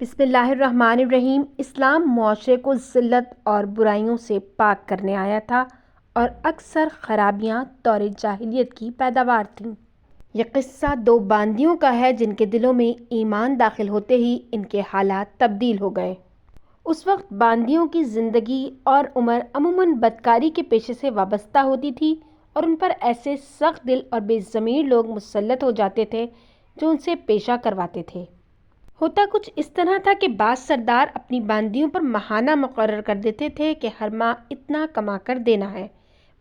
بسم اللہ الرحمن الرحیم۔ اسلام معاشرے کو ذلت اور برائیوں سے پاک کرنے آیا تھا اور اکثر خرابیاں دور جاہلیت کی پیداوار تھیں۔ یہ قصہ دو باندیوں کا ہے جن کے دلوں میں ایمان داخل ہوتے ہی ان کے حالات تبدیل ہو گئے۔ اس وقت باندیوں کی زندگی اور عمر عموماً بدکاری کے پیشے سے وابستہ ہوتی تھی اور ان پر ایسے سخت دل اور بے ضمیر لوگ مسلط ہو جاتے تھے جو ان سے پیشہ کرواتے تھے۔ ہوتا کچھ اس طرح تھا کہ بعض سردار اپنی باندیوں پر ماہانہ مقرر کر دیتے تھے کہ ہر ماہ اتنا کما کر دینا ہے۔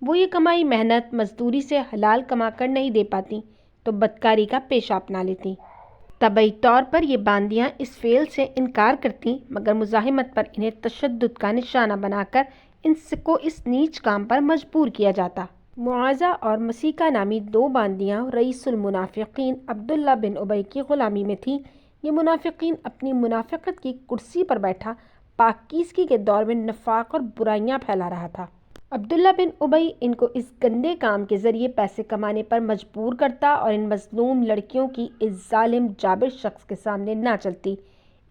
وہ یہ کمائی محنت مزدوری سے حلال کما کر نہیں دے پاتی تو بدکاری کا پیشہ اپنا لیتی۔ طبعی طور پر یہ باندیاں اس فعل سے انکار کرتی مگر مزاحمت پر انہیں تشدد کا نشانہ بنا کر ان کو اس نیچ کام پر مجبور کیا جاتا۔ معاذہ اور مسیکہ نامی دو باندیاں رئیس المنافقین عبداللہ بن ابی کی غلامی میں تھیں۔ یہ منافقین اپنی منافقت کی کرسی پر بیٹھا پاکیزگی کے دور میں نفاق اور برائیاں پھیلا رہا تھا۔ عبداللہ بن ابی ان کو اس گندے کام کے ذریعے پیسے کمانے پر مجبور کرتا اور ان مظلوم لڑکیوں کی اس ظالم جابر شخص کے سامنے نہ چلتی۔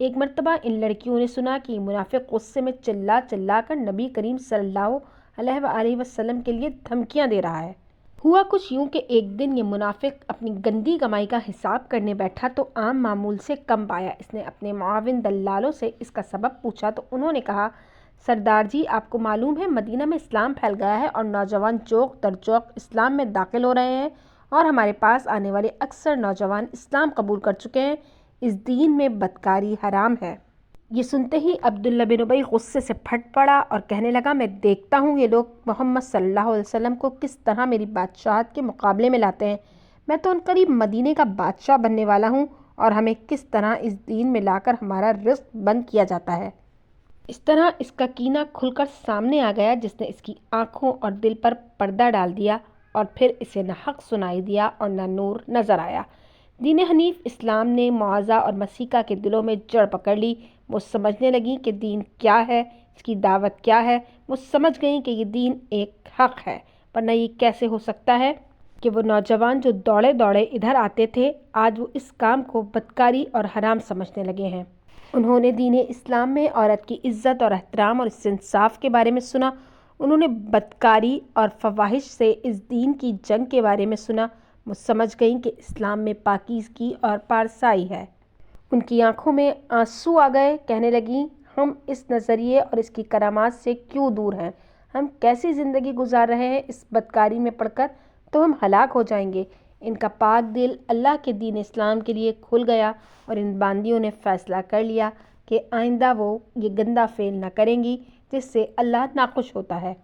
ایک مرتبہ ان لڑکیوں نے سنا کہ یہ منافق غصے میں چلا چلا کر نبی کریم صلی اللہ علیہ وآلہ وسلم کے لیے دھمکیاں دے رہا ہے۔ ہوا کچھ یوں کہ ایک دن یہ منافق اپنی گندی کمائی کا حساب کرنے بیٹھا تو عام معمول سے کم پایا۔ اس نے اپنے معاون دلالوں سے اس کا سبب پوچھا تو انہوں نے کہا، سردار جی آپ کو معلوم ہے مدینہ میں اسلام پھیل گیا ہے اور نوجوان چوک در چوک اسلام میں داخل ہو رہے ہیں اور ہمارے پاس آنے والے اکثر نوجوان اسلام قبول کر چکے ہیں۔ اس دین میں بدکاری حرام ہے۔ یہ سنتے ہی عبداللہ بن ابی غصے سے پھٹ پڑا اور کہنے لگا، میں دیکھتا ہوں یہ لوگ محمد صلی اللہ علیہ وسلم کو کس طرح میری بادشاہت کے مقابلے میں لاتے ہیں۔ میں تو عنقریب مدینے کا بادشاہ بننے والا ہوں اور ہمیں کس طرح اس دین میں لا کر ہمارا رزق بند کیا جاتا ہے۔ اس طرح اس کا کینہ کھل کر سامنے آ گیا جس نے اس کی آنکھوں اور دل پر پردہ ڈال دیا اور پھر اسے نہ حق سنائی دیا اور نہ نور نظر آیا۔ دین حنیف اسلام نے معاذہ اور مسیکہ کے دلوں میں جڑ پکڑ لی۔ وہ سمجھنے لگیں کہ دین کیا ہے، اس کی دعوت کیا ہے۔ وہ سمجھ گئیں کہ یہ دین ایک حق ہے، ورنہ یہ کیسے ہو سکتا ہے کہ وہ نوجوان جو دوڑے دوڑے ادھر آتے تھے آج وہ اس کام کو بدکاری اور حرام سمجھنے لگے ہیں۔ انہوں نے دین اسلام میں عورت کی عزت اور احترام اور اس سے انصاف کے بارے میں سنا۔ انہوں نے بدکاری اور فواحش سے اس دین کی جنگ کے بارے میں سنا۔ وہ سمجھ گئیں کہ اسلام میں پاکیزگی اور پارسائی ہے۔ ان کی آنکھوں میں آنسو آ گئے، کہنے لگیں، ہم اس نظریے اور اس کی کرامات سے کیوں دور ہیں؟ ہم کیسی زندگی گزار رہے ہیں اس بدکاری میں پڑ کر تو ہم ہلاک ہو جائیں گے۔ ان کا پاک دل اللہ کے دین اسلام کے لیے کھل گیا اور ان باندیوں نے فیصلہ کر لیا کہ آئندہ وہ یہ گندا فعل نہ کریں گی جس سے اللہ ناخوش ہوتا ہے۔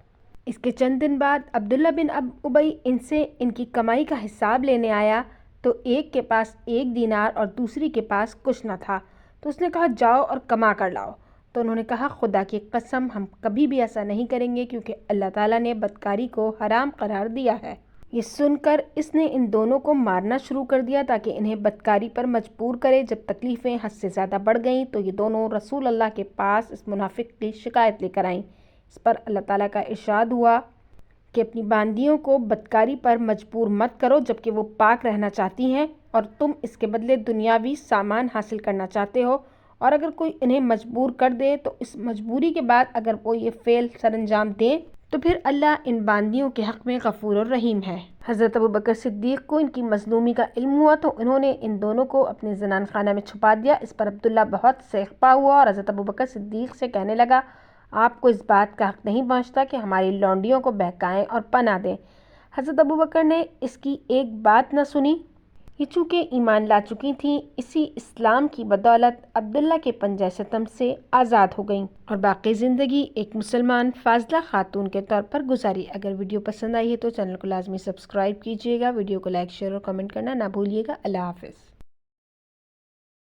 اس کے چند دن بعد عبداللہ بن ابی ان سے ان کی کمائی کا حساب لینے آیا تو ایک کے پاس 1 دینار اور دوسری کے پاس کچھ نہ تھا، تو اس نے کہا جاؤ اور کما کر لاؤ۔ تو انہوں نے کہا خدا کی قسم ہم کبھی بھی ایسا نہیں کریں گے کیونکہ اللہ تعالیٰ نے بدکاری کو حرام قرار دیا ہے۔ یہ سن کر اس نے ان دونوں کو مارنا شروع کر دیا تاکہ انہیں بدکاری پر مجبور کرے۔ جب تکلیفیں حد سے زیادہ بڑھ گئیں تو یہ دونوں رسول اللہ کے پاس اس منافق کی شکایت لے کر آئیں۔ اس پر اللہ تعالیٰ کا ارشاد ہوا کہ اپنی باندیوں کو بدکاری پر مجبور مت کرو جبکہ وہ پاک رہنا چاہتی ہیں اور تم اس کے بدلے دنیاوی سامان حاصل کرنا چاہتے ہو، اور اگر کوئی انہیں مجبور کر دے تو اس مجبوری کے بعد اگر وہ یہ فعل سر انجام دیں تو پھر اللہ ان باندیوں کے حق میں غفور الرحیم ہے۔ حضرت ابوبکر صدیق کو ان کی مظلومی کا علم ہوا تو انہوں نے ان دونوں کو اپنے زنان خانہ میں چھپا دیا۔ اس پر عبداللہ بہت سیخپا ہوا اور حضرت ابوبکر صدیق سے کہنے لگا، آپ کو اس بات کا حق نہیں پہنچتا کہ ہماری لونڈیوں کو بہکائیں اور پناہ دیں۔ حضرت ابوبکر نے اس کی ایک بات نہ سنی۔ یہ چونکہ ایمان لا چکی تھیں، اسی اسلام کی بدولت عبداللہ کے پنجہ ستم سے آزاد ہو گئیں اور باقی زندگی ایک مسلمان فاضلہ خاتون کے طور پر گزاری۔ اگر ویڈیو پسند آئی ہے تو چینل کو لازمی سبسکرائب کیجیے گا، ویڈیو کو لائک شیئر اور کمنٹ کرنا نہ بھولیے گا۔ اللہ حافظ۔